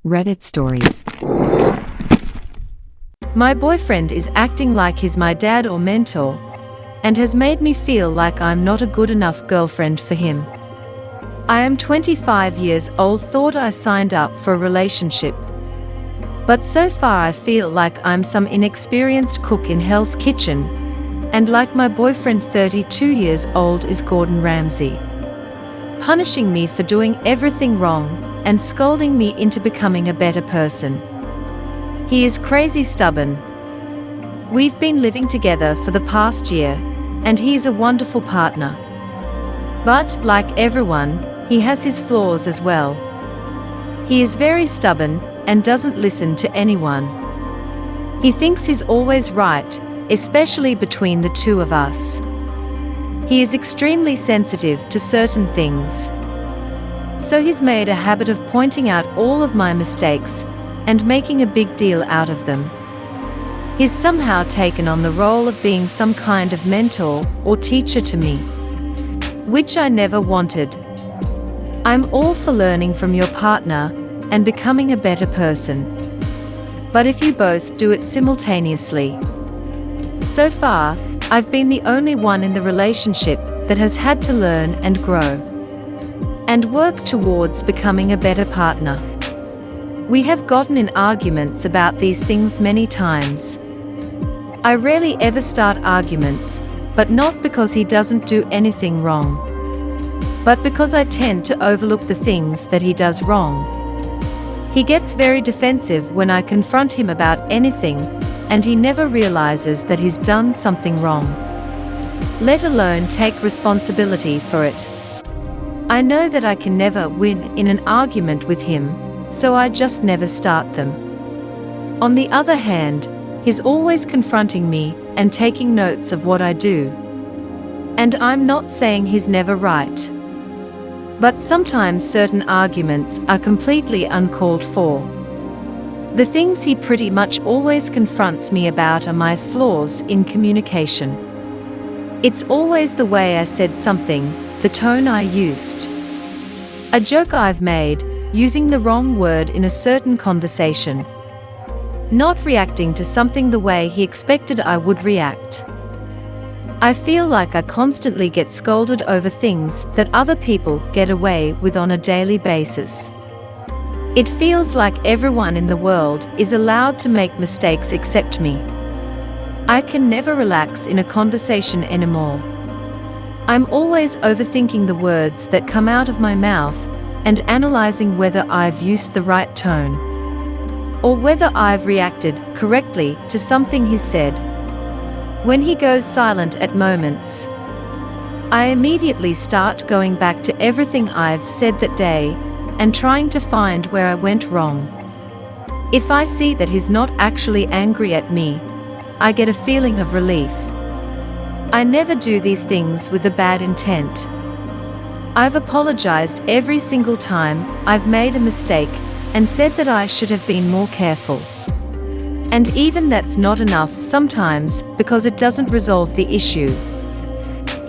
Reddit stories. My boyfriend is acting like he's my dad or mentor, and has made me feel like I'm not a good enough girlfriend for him. I am 25 years old, thought I signed up for a relationship. But so far I feel like I'm some inexperienced cook in Hell's Kitchen, and like my boyfriend 32 years old is Gordon Ramsay, punishing me for doing everything wrong and scolding me into becoming a better person. He is crazy stubborn. We've been living together for the past year, and he is a wonderful partner. But, like everyone, he has his flaws as well. He is very stubborn and doesn't listen to anyone. He thinks he's always right, especially between the two of us. He is extremely sensitive to certain things. So he's made a habit of pointing out all of my mistakes and making a big deal out of them. He's somehow taken on the role of being some kind of mentor or teacher to me, which I never wanted. I'm all for learning from your partner and becoming a better person. But if you both do it simultaneously. So far, I've been the only one in the relationship that has had to learn and grow and work towards becoming a better partner. We have gotten in arguments about these things many times. I rarely ever start arguments, but not because he doesn't do anything wrong, but because I tend to overlook the things that he does wrong. He gets very defensive when I confront him about anything, and he never realizes that he's done something wrong, let alone take responsibility for it. I know that I can never win in an argument with him, so I just never start them. On the other hand, he's always confronting me and taking notes of what I do. And I'm not saying he's never right. But sometimes certain arguments are completely uncalled for. The things he pretty much always confronts me about are my flaws in communication. It's always the way I said something, the tone I used, a joke I've made, using the wrong word in a certain conversation, not reacting to something the way he expected I would react. I feel like I constantly get scolded over things that other people get away with on a daily basis. It feels like everyone in the world is allowed to make mistakes except me. I can never relax in a conversation anymore. I'm always overthinking the words that come out of my mouth and analyzing whether I've used the right tone, or whether I've reacted correctly to something he said. When he goes silent at moments, I immediately start going back to everything I've said that day and trying to find where I went wrong. If I see that he's not actually angry at me, I get a feeling of relief. I never do these things with a bad intent. I've apologized every single time I've made a mistake and said that I should have been more careful. And even that's not enough sometimes, because it doesn't resolve the issue.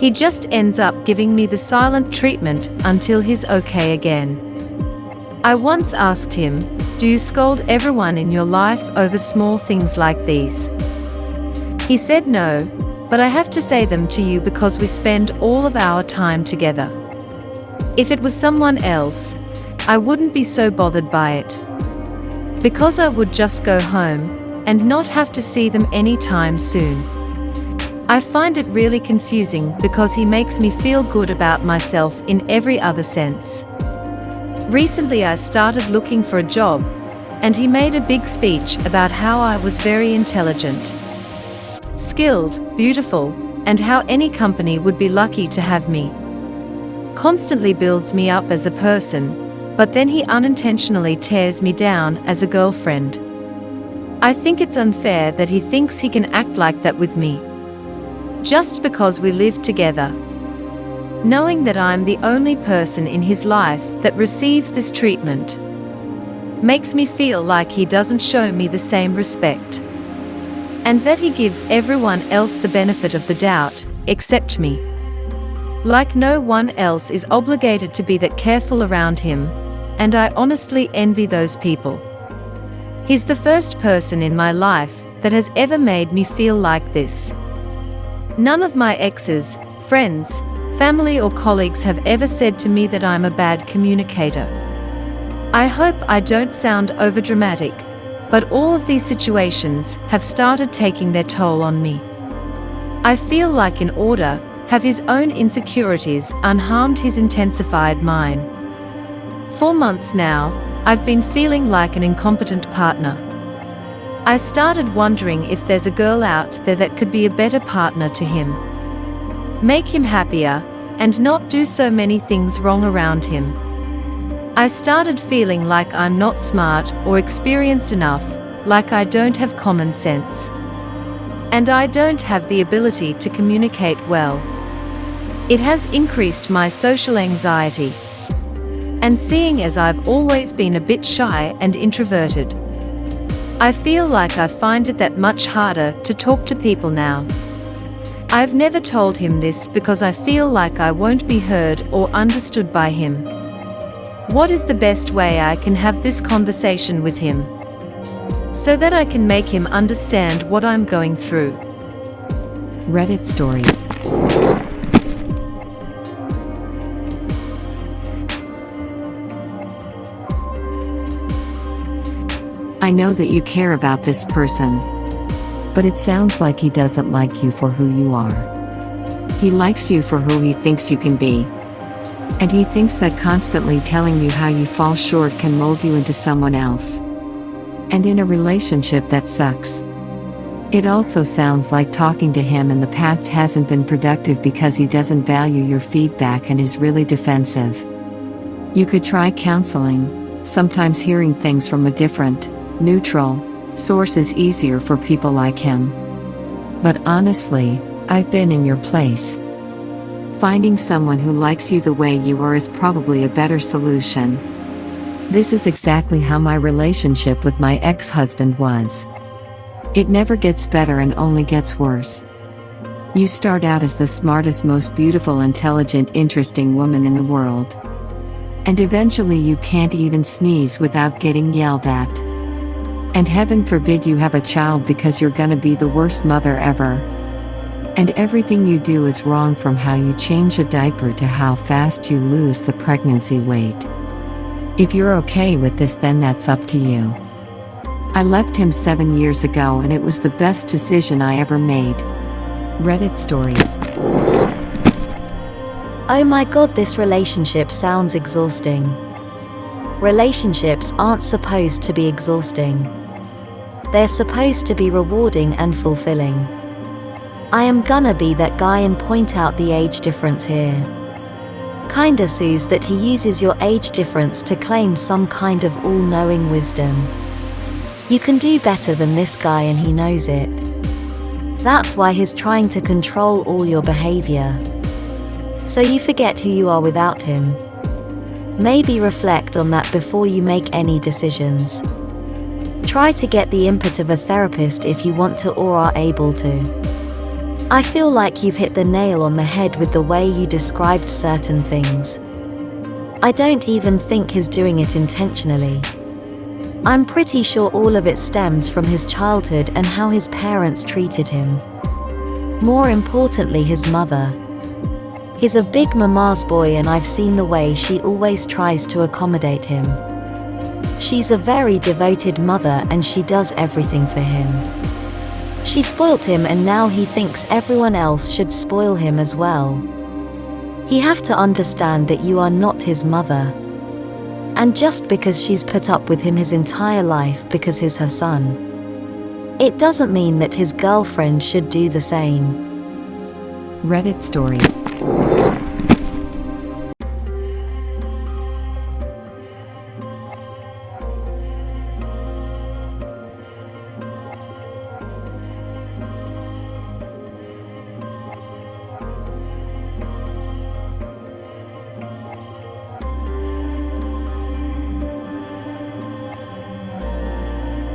He just ends up giving me the silent treatment until he's okay again. I once asked him, "Do you scold everyone in your life over small things like these?" He said no, but I have to say them to you because we spend all of our time together. If it was someone else, I wouldn't be so bothered by it, because I would just go home and not have to see them anytime soon. I find it really confusing because he makes me feel good about myself in every other sense. Recently I started looking for a job, and he made a big speech about how I was very intelligent, skilled, beautiful, and how any company would be lucky to have me. Constantly builds me up as a person, but then he unintentionally tears me down as a girlfriend. I think it's unfair that he thinks he can act like that with me, just because we live together. Knowing that I'm the only person in his life that receives this treatment makes me feel like he doesn't show me the same respect, and that he gives everyone else the benefit of the doubt, except me. Like no one else is obligated to be that careful around him, and I honestly envy those people. He's the first person in my life that has ever made me feel like this. None of my exes, friends, family or colleagues have ever said to me that I'm a bad communicator. I hope I don't sound overdramatic, but all of these situations have started taking their toll on me. I feel like in order, have his own insecurities unharmed his intensified mine. 4 months now, I've been feeling like an incompetent partner. I started wondering if there's a girl out there that could be a better partner to him. Make him happier, and not do so many things wrong around him. I started feeling like I'm not smart or experienced enough, like I don't have common sense. And I don't have the ability to communicate well. It has increased my social anxiety. And seeing as I've always been a bit shy and introverted, I feel like I find it that much harder to talk to people now. I've never told him this because I feel like I won't be heard or understood by him. What is the best way I can have this conversation with him, so that I can make him understand what I'm going through? Reddit stories. I know that you care about this person, but it sounds like he doesn't like you for who you are. He likes you for who he thinks you can be. And he thinks that constantly telling you how you fall short can mold you into someone else. And in a relationship that sucks. It also sounds like talking to him in the past hasn't been productive because he doesn't value your feedback and is really defensive. You could try counseling. Sometimes hearing things from a different, neutral source is easier for people like him. But honestly, I've been in your place. Finding someone who likes you the way you are is probably a better solution. This is exactly how my relationship with my ex-husband was. It never gets better and only gets worse. You start out as the smartest, most beautiful, intelligent, interesting woman in the world. And eventually you can't even sneeze without getting yelled at. And heaven forbid you have a child because you're gonna be the worst mother ever. And everything you do is wrong, from how you change a diaper to how fast you lose the pregnancy weight. If you're okay with this, then that's up to you. I left him 7 years ago and it was the best decision I ever made. Reddit stories. Oh my god, this relationship sounds exhausting. Relationships aren't supposed to be exhausting. They're supposed to be rewarding and fulfilling. I am gonna be that guy and point out the age difference here. Kinda sues that he uses your age difference to claim some kind of all-knowing wisdom. You can do better than this guy and he knows it. That's why he's trying to control all your behavior. So you forget who you are without him. Maybe reflect on that before you make any decisions. Try to get the input of a therapist if you want to or are able to. I feel like you've hit the nail on the head with the way you described certain things. I don't even think he's doing it intentionally. I'm pretty sure all of it stems from his childhood and how his parents treated him. More importantly, his mother. He's a big mama's boy and I've seen the way she always tries to accommodate him. She's a very devoted mother and she does everything for him. She spoilt him and now he thinks everyone else should spoil him as well. You have to understand that you are not his mother. And just because she's put up with him his entire life because he's her son, it doesn't mean that his girlfriend should do the same. Reddit stories.